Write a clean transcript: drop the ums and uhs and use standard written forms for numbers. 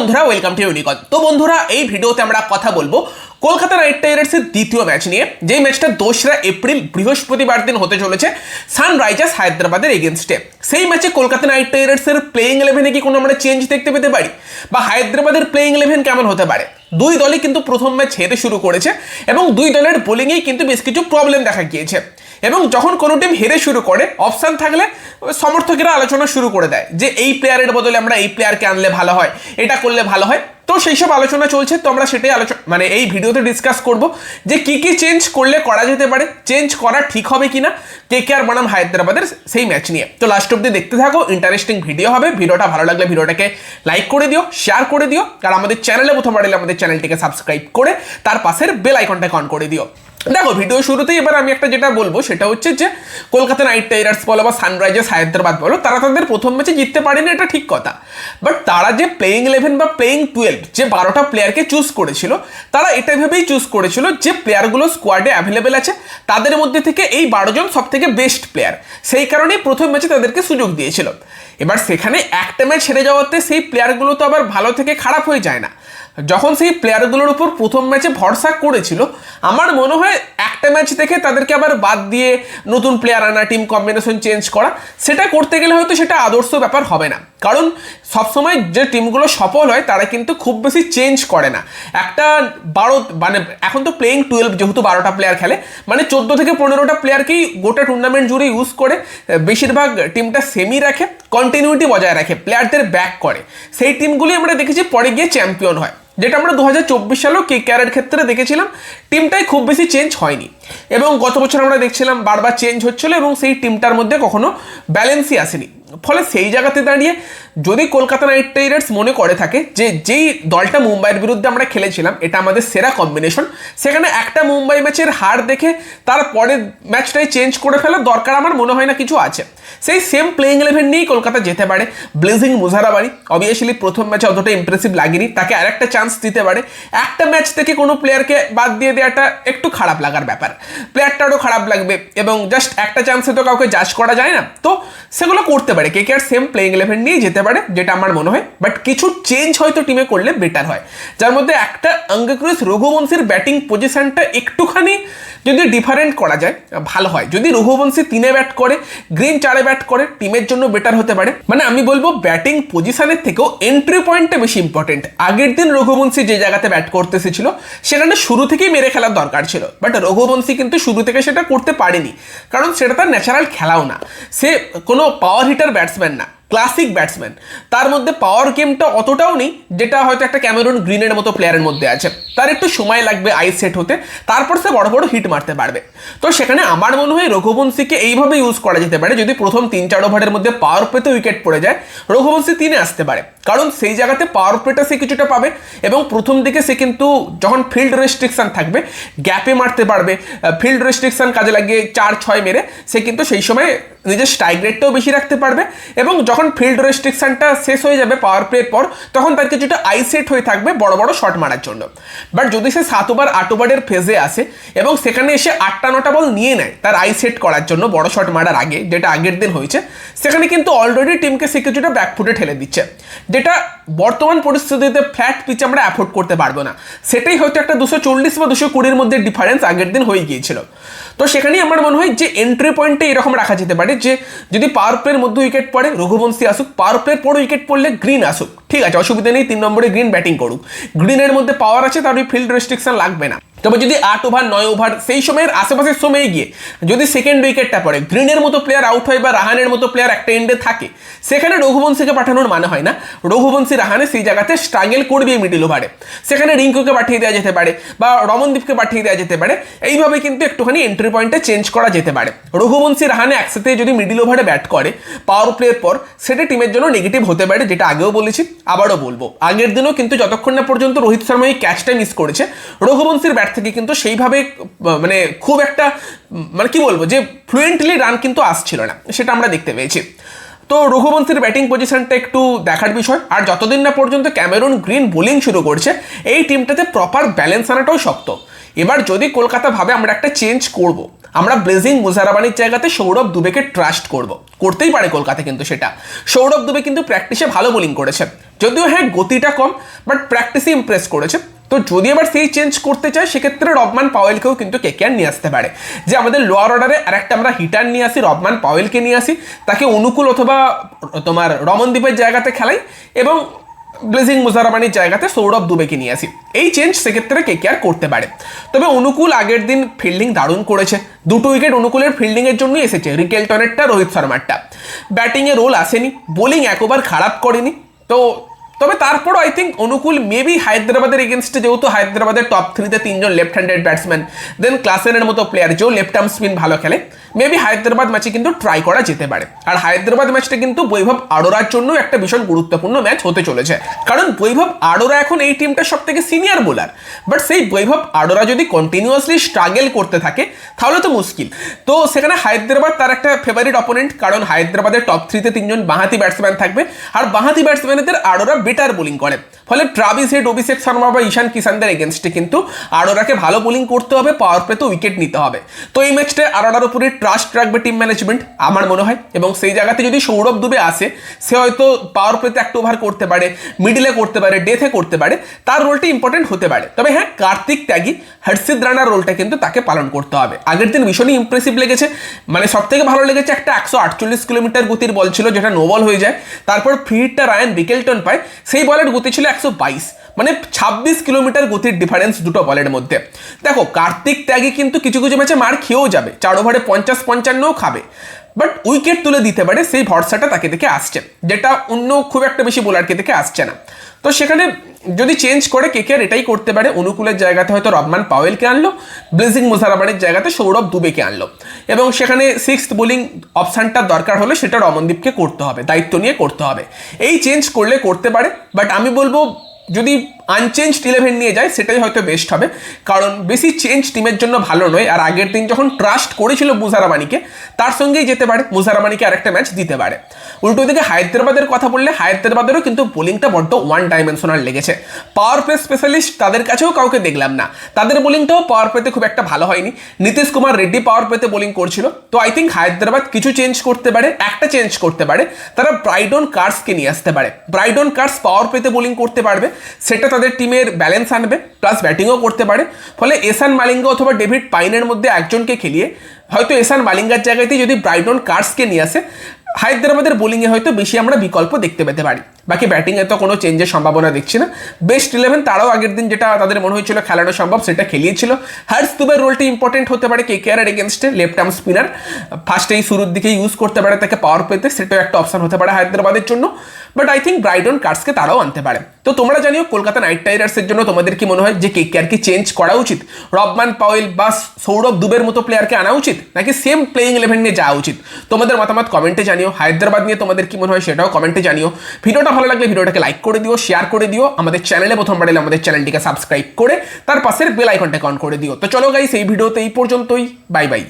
বন্ধুরা welcome to ইউনিকন। তো বন্ধুরা এই ভিডিওতে আমরা কথা বলবো কলকাতা নাইট রাইডার্সের দ্বিতীয় ম্যাচ নিয়ে, যেই ম্যাচটা 2রা এপ্রিল বৃহস্পতিবার দিন হতে চলেছে সানরাইজার্স হায়দ্রাবাদের এগেনস্টে। সেই ম্যাচে কলকাতা নাইট রাইডার্সের প্লেইং 11-এ কি কোনো আমরা চেঞ্জ দেখতে পেতে পারি, বা হায়দ্রাবাদের প্লেইং 11 কেমন হতে পারে? দুই দলই কিন্তু প্রথম ম্যাচ হেরে শুরু করেছে এবং দুই দলের বোলিংয়েই কিন্তু বেশ কিছু প্রবলেম দেখা গিয়েছে। এবং যখন কোনো টিম হেরে শুরু করে, অপশান থাকলে সমর্থকেরা আলোচনা শুরু করে দেয় যে এই প্লেয়ারের বদলে আমরা এই প্লেয়ারকে আনলে ভালো হয়, এটা করলে ভালো হয়। তো সেই সব আলোচনা চলছে, তো আমরা সেটাই এই ভিডিওতে ডিসকাস করব যে কি কি চেঞ্জ করলে করা যেতে পারে, চেঞ্জ করা ঠিক হবে কিনা কেকেআর বনাম হায়দ্রাবাদের সেই ম্যাচ নিয়ে। তো লাস্ট অব্দি দেখতে থাকো, ইন্টারেস্টিং ভিডিও হবে। ভিডিওটা ভালো লাগলে ভিডিওটাকে লাইক করে দিও, শেয়ার করে দিও, আর আমাদের চ্যানেলে প্রথমবার এলে আমাদের চ্যানেলটিকে সাবস্ক্রাইব করে তার পাশের বেল আইকনটাকে অন করে দিও। দেখো, ভিডিও শুরুতেই এবার আমি একটা যেটা বলবো সেটা হচ্ছে যে কলকাতা নাইট রাইডার্স বলো বা সানরাইজার্স হায়দ্রাবাদ বলো, তারা তাদের প্রথম ম্যাচে জিততে পারেনি, এটা ঠিক কথা। বাট তারা যে প্লেইং 11 বা প্লেইং 12 যে 12টা প্লেয়ারকে চুজ করেছিল, তারা এটা ভেবেই চুজ করেছিল যে প্লেয়ারগুলো স্কোয়াডে অ্যাভেলেবেল আছে, তাদের মধ্যে থেকে এই 12 জন সব থেকে বেস্ট প্লেয়ার। সেই কারণেই প্রথম ম্যাচে তাদেরকে সুযোগ দিয়েছিল। এবার সেখানে একটা ম্যাচ হেরে যাওয়াতে সেই প্লেয়ারগুলো তো আবার ভালো থেকে খারাপ হয়ে যায় না। যখন সেই প্লেয়ারগুলোর উপর প্রথম ম্যাচে ভরসা করেছিল, আমার মনে হয় একটা ম্যাচ দেখে তাদেরকে আবার বাদ দিয়ে নতুন প্লেয়ার আনা, টিম কম্বিনেশন চেঞ্জ করা, সেটা করতে গেলে হয়তো সেটা আদর্শ ব্যাপার হবে না। কারণ সবসময় যে টিমগুলো সফল হয় তারা কিন্তু খুব বেশি চেঞ্জ করে না। একটা 12 এখন তো প্লেইং 12 যেহেতু 12টা প্লেয়ার খেলে, 14 থেকে 15টা প্লেয়ারকেই গোটা টুর্নামেন্ট জুড়ে ইউজ করে। বেশিরভাগ টিমটা সেমি রাখে, কন্টিনিউটি বজায় রাখে, প্লেয়ারদের ব্যাক করে। সেই টিমগুলি আমরা দেখেছি পরে গিয়ে চ্যাম্পিয়ন হয়, যেটা আমরা 2024 সালেও কেকেআরের ক্ষেত্রে দেখেছিলাম। টিমটাই খুব বেশি চেঞ্জ হয়নি এবং গত বছর আমরা দেখছিলাম বারবার চেঞ্জ হচ্ছিল এবং সেই টিমটার মধ্যে কখনো ব্যালেন্সই আসেনি। ফলে সেই জায়গাতে দাঁড়িয়ে যদি কলকাতা নাইট রাইডার্স মনে করে থাকে যে যেই দলটা মুম্বাইয়ের বিরুদ্ধে আমরা খেলেছিলাম এটা আমাদের সেরা কম্বিনেশন, সেখানে একটা মুম্বাই ম্যাচের হার দেখে তার পরের ম্যাচটাই চেঞ্জ করে ফেলার দরকার আমার মনে হয় না কিছু আছে। সেই সেম প্লেইং 11 নিয়েই কলকাতা যেতে পারে। ব্লেজিং মুজারাবারি অবভিয়াসলি প্রথম ম্যাচে অতটা ইমপ্রেসিভ লাগেনি, তাকে আরেকটা চান্স দিতে পারে। একটা ম্যাচ থেকে কোনো প্লেয়ারকে বাদ দিয়ে দেওয়াটা একটু খারাপ লাগার ব্যাপার, প্লেয়ারটারও খারাপ লাগবে এবং জাস্ট একটা চান্সে তো কাউকে জাজ করা যায় না। তো সেগুলো করতে পারে, কেকেআর সেম প্লেইং 11 নিয়ে যেতে পারে, যেটা আমার মনে হয়। বাট কিছু চেঞ্জ হয়তো টিমে করলে বেটার হয়, যার মধ্যে একটা অঙ্গক্রিস রঘুবংশীর ব্যাটিং পজিশনটা একটুখানি যদি ডিফারেন্ট করা যায় ভালো হয়। যদি রঘুবংশী 3-এ ব্যাট করে, গ্রিন 4-এ ব্যাট করে, টিমের জন্য বেটার হতে পারে। আমি বলবো ব্যাটিং পজিশনের থেকেও এন্ট্রি পয়েন্টটা বেশি ইম্পর্টেন্ট। আগের দিন রঘুবংশী যে জায়গাতে ব্যাট করতে এসেছিল সেখানে শুরু থেকেই মেরে খেলার দরকার ছিল, বাট রঘুবংশী কিন্তু শুরু থেকে সেটা করতে পারেনি, কারণ সেটা তার ন্যাচারাল খেলাও না। সে কোনো পাওয়ার হিটার ব্যাটসম্যান না, ক্লাসিক ব্যাটসম্যান। তার মধ্যে পাওয়ার গেমটা অতটাও নেই যেটা হয়তো একটা ক্যামেরুন গ্রিনের মতো প্লেয়ারের মধ্যে আছে। তার একটু সময় লাগবে আই সেট হতে, তারপর সে বড় বড় হিট মারতে পারবে। তো সেখানে আমার মনে হয় রঘুবংশীকে এইভাবে ইউজ করা যেতে পারে। যদি প্রথম 3-4 ওভারের মধ্যে পাওয়ার প্লেতে উইকেট পড়ে যায়, রঘুবংশী 3-এ আসতে পারে, কারণ সেই জায়গাতে পাওয়ার প্লেটা সে কিছুটা পাবে এবং প্রথম দিকে সে কিন্তু যখন ফিল্ড রেস্ট্রিকশন থাকবে গ্যাপে মারতে পারবে। ফিল্ড রেস্ট্রিকশন কাজে লাগিয়ে 4-6 মেরে সে কিন্তু সেই সময় নিজের স্ট্রাইক রেটটাও বেশি রাখতে পারবে এবং যখন ফিল্ড রেস্ট্রিকশনটা শেষ হয়ে যাবে পাওয়ার প্লের পর, তখন তার কিছুটা আইসেট হয়ে থাকবে বড় বড় শট মারার জন্য। বাট যদি সে 7 ওভার 8 ওভারের ফেজে আসে এবং সেখানে এসে 8টা-9টা বল নিয়ে নেয় তার আইসেট করার জন্য বড় শট মারার আগে, যেটা আগের দিন হয়েছে, সেখানে কিন্তু অলরেডি টিমকে সে কিছুটা ব্যাকফুটে ঠেলে দিচ্ছে, যেটা বর্তমান পরিস্থিতিতে ফ্ল্যাট পিচ আমরা অ্যাফোর্ড করতে পারবো না। সেটাই হয়তো একটা 240 বা 220-এর মধ্যে ডিফারেন্স আগের দিন হয়ে গিয়েছিল। তো সেখানেই আমার মনে হয় যে এন্ট্রি পয়েন্টে এরকম রাখা যেতে পারে যে যদি পাওয়ার প্লের মধ্যে উইকেট পড়ে রঘুবংশী আসুক, পাওয়ার প্লের পর উইকেট পড়লে গ্রিন আসুক, ঠিক আছে, অসুবিধা নেই। 3 নম্বরে গ্রিন ব্যাটিং করুক, গ্রিনের মধ্যে পাওয়ার আছে, তার ওই ফিল্ড রেস্ট্রিকশন লাগবে না। তবে যদি 8 ওভার 9 ওভার সেই সময়ের আশেপাশের সময়ে গিয়ে যদি সেকেন্ড উইকেটটা পড়ে, গ্রিনের মতো প্লেয়ার আউট হয় বা রাহানের মতো প্লেয়ার একটা এন্ডে থাকে, সেখানে রঘুবংশীকে পাঠানোর মানে হয় না। রঘুবংশী রাহানে সেই জায়গাতে স্ট্রাগল করবে মিডিল ওভারে, সেখানে রিঙ্কুকে পাঠিয়ে দেওয়া যেতে পারে বা রমনদীপকে পাঠিয়ে দেওয়া যেতে পারে। এইভাবে কিন্তু একটুখানি এন্ট্রি পয়েন্টে চেঞ্জ করা যেতে পারে। রঘুবংশী রাহানে একসাথে যদি মিডিল ওভারে ব্যাট করে পাওয়ার প্লের পর, সেটা টিমের জন্য নেগেটিভ হতে পারে, যেটা আগেও বলেছি আবারও বলবো। আগের দিনও কিন্তু যতক্ষণ না পর্যন্ত রোহিত শর্মা এই ক্যাচটা মিস করেছে, রঘুবংশীর ব্যাট থেকে কিন্তু সেইভাবে খুব একটা কি বলবো যে ফ্লুয়েন্টলি রান কিন্তু আসছিল না, সেটা আমরা দেখতে পেয়েছি। তো রঘুবংশীর ব্যাটিং পজিশনটা একটু দেখার বিষয়। আর যতদিন না পর্যন্ত ক্যামেরুন গ্রিন বোলিং শুরু করছে, এই টিমটাতে প্রপার ব্যালেন্স আনাটাও শক্ত। এবার যদি কলকাতা ভাবে আমরা একটা চেঞ্জ করব, আমরা ব্লেজিং মুজারাবানির জায়গাতে সৌরভ দুবেকে ট্রাস্ট করব, করতেই পারে কলকাতা, কিন্তু সেটা সৌরভ দুবে কিন্তু প্র্যাকটিসে ভালো বোলিং করেছে, যদিও হ্যাঁ গতিটা কম, বাট প্র্যাকটিসে ইমপ্রেস করেছে। তো যদি আবার সেই চেঞ্জ করতে চায় সেক্ষেত্রে রবমান পাওয়েলকেও কিন্তু কেকেআর নিয়ে আসতে পারে, যে আমাদের লোয়ার অর্ডারে আরেকটা আমরা হিটার নিয়ে আসি, রবমান পাওয়েলকে নিয়ে আসি, তাকে অনুকূল অথবা তোমার রমনদীপের জায়গাতে খেলাই এবং ব্লেজিং মুজারাবানির জায়গাতে সৌরভ দুবেকে নিয়ে আসি। এই চেঞ্জ সেক্ষেত্রে কেকেআর করতে পারে। তবে অনুকূল আগের দিন ফিল্ডিং দারুণ করেছে, 2টো উইকেট অনুকূলের ফিল্ডিংয়ের জন্যই এসেছে, রিকেলটনেরটা, রোহিত শর্মারটা। ব্যাটিংয়ে রোল আসেনি, বোলিং একবার খারাপ করেনি। তো তবে তারপরও আই থিঙ্ক অনুকূল মেবি হায়দ্রাবাদের এগেনস্টে, যেহেতু হায়দ্রাবাদের টপ 3-তে 3জন লেফট হ্যান্ডেড ব্যাটসম্যান, দেন ক্লাসেনের মতো প্লেয়ার যেও লেফট আর্ম স্পিন ভালো খেলে, মেবি হায়দ্রাবাদ ম্যাচে কিন্তু ট্রাই করা যেতে পারে। আর হায়দ্রাবাদ ম্যাচটা কিন্তু বৈভব আরোরার জন্য একটা ভীষণ গুরুত্বপূর্ণ ম্যাচ হতে চলেছে, কারণ বৈভব আরোরা এখন এই টিমটার সব থেকে সিনিয়র বোলার। বাট সেই বৈভব আরোরা যদি কন্টিনিউয়াসলি স্ট্রাগল করতে থাকে তাহলে তো মুশকিল। তো সেখানে হায়দ্রাবাদ তার একটা ফেভারিট অপোনেন্ট, কারণ হায়দ্রাবাদের টপ 3-তে 3জন বাঁহাতি ব্যাটসম্যান থাকবে, আর বাঁহাতি ব্যাটসম্যানদের আরোরা বেটার বোলিং করে। ফলে ট্রাভিস হেড, অভিষেক শর্মা বা ঈশান কিষানদের এগেনস্টে কিন্তু আরোরাকে ভালো বোলিং করতে হবে, পাওয়ার প্লেতে উইকেট নিতে হবে। তো এই ম্যাচটা আরোরার উপরে ট্রাস্ট রাখবে টিম ম্যানেজমেন্ট আমার মনে হয়, এবং সেই জায়গাতে যদি সৌরভ দুবে আসে, সে হয়তো পাওয়ার প্লেতে একটা ওভার করতে পারে, মিডিলে করতে পারে, ডেথে করতে পারে, তার রোলটা ইম্পর্টেন্ট হতে পারে। তবে হ্যাঁ, কার্তিক ত্যাগী, হর্ষিত রানার রোলটা কিন্তু তাকে পালন করতে হবে। আগের দিন ভীষণই ইমপ্রেসিভ লেগেছে, মানে সব থেকে ভালো লেগেছে একটা 148 কিলোমিটার গতির বল ছিল যেটা নো বল হয়ে যায়, তারপর ফ্রি হিটটা রায়ান রিকেলটন পায়, সেই বলের গতি ছিল 122, মানে 26 কিলোমিটার গতির ডিফারেন্স দুটো বলের মধ্যে। দেখো কার্তিক ত্যাগী কিন্তু কিছু কিছু ম্যাচে মার খেয়েও যাবে, 4 ওভারে 50-55ও খাবে, বাট উইকেট তুলে দিতে পারে সেই ভরসাটা তাকে দেখে আসছে, যেটা অন্য খুব একটা বেশি বোলারকে দেখে আসছে না। তো সেখানে যদি চেঞ্জ করে কেকেআর এটাই করতে পারে, অনুকূলের জায়গাতে হয়তো রবমান পাওয়েলকে আনলো, ব্লেজিং মুজারাবানির জায়গাতে সৌরভ দুবেকে আনলো, এবং সেখানে 6th বোলিং অপশানটা দরকার হলে সেটা রমনদীপকে করতে হবে, দায়িত্ব নিয়ে করতে হবে। এই চেঞ্জ করলে করতে পারে, বাট আমি বলবো যদি আনচেঞ্জড 11 নিয়ে যায় সেটাই হয়তো বেস্ট হবে, কারণ বেশি চেঞ্জ টিমের জন্য ভালো নয়। আর আগের দিন যখন ট্রাস্ট করেছিল মুজারাবানিকে, তার সঙ্গেই যেতে পারে, মুজারাবানিকে আরেকটা ম্যাচ দিতে পারে। উল্টো দিকে হায়দ্রাবাদের কথা বললে, হায়দ্রাবাদেরও কিন্তু বোলিংটা বড্ড ওয়ান ডাইমেনশনাল লেগেছে। পাওয়ার প্লে স্পেশালিস্ট তাদের কাছেও কাউকে দেখলাম না, তাদের বোলিংটাও পাওয়ার প্লেতে খুব একটা ভালো হয়নি। নীতিশ কুমার রেড্ডি পাওয়ার প্লেতে বোলিং করছিল। তো আই থিঙ্ক হায়দ্রাবাদ কিছু চেঞ্জ করতে পারে, একটা চেঞ্জ করতে পারে, তারা ব্রাইডন কার্সকে নিয়ে আসতে পারে। ব্রাইডন কার্স পাওয়ার প্লেতে বোলিং করতে পারবে, সেটা তাদের টিমের ব্যালেন্স আনবে, প্লাস ব্যাটিংও করতে পারে। ফলে এসান মালিঙ্গা অথবা ডেভিড পাইনের মধ্যে একজনকে খেলিয়ে, হয়তো এসান মালিঙ্গার জায়গাতেই যদি ব্রাইডন কার্সকে নিয়ে আসে, হায়দ্রাবাদের বোলিংয়ে হয়তো বেশি আমরা বিকল্প দেখতে পেতে পারি। বাকি ব্যাটিংয়ে তো কোনো চেঞ্জের সম্ভাবনা দেখছি না। বেস্ট 11 তারাও আগের দিন যেটা তাদের মনে হয়েছিল খেলানো সম্ভব সেটা খেলিয়েছিল। হর্ষ দুবের রোলটি ইম্পর্টেন্ট হতে পারে কেকেআরের এগেনস্টে, লেফট আর্ম স্পিনার, ফার্স্টেই শুরুর দিকে ইউজ করতে পারে তাকে পাওয়ার প্লেতে, সেটাও একটা অপশন হতে পারে হায়দ্রাবাদের জন্য। বাট আই থিঙ্ক ব্রাইডন কার্সকে তারাও আনতে পারে। তো তোমরা জানিও কলকাতা নাইট রাইডার্সের জন্য তোমাদের কি মনে হয়, যে কেকেআর কি চেঞ্জ করা উচিত, রবমান পাওয়েল বা সৌরভ দুবের মতো প্লেয়ারকে আনা উচিত, নাকি সেম প্লেইং 11 নিয়ে যাওয়া উচিত? তোমাদের মতামত কমেন্টে জানিও। হায়দ্রাবাদ নিয়ে তোমাদের কি মনে হয় সেটাও কমেন্টে জানিও। ভিডিওটা ভালো লাগলে ভিডিওটাকে লাইক করে দিও, শেয়ার করে দিও। আমাদের চ্যানেলে প্রথমবার এলে আমাদের চ্যানেলটিকে সাবস্ক্রাইব করে তার পাশের বেল আইকনটাকে অন করে দিও। তো চলো গাইস, এই ভিডিওতে এই পর্যন্তই, বাই বাই।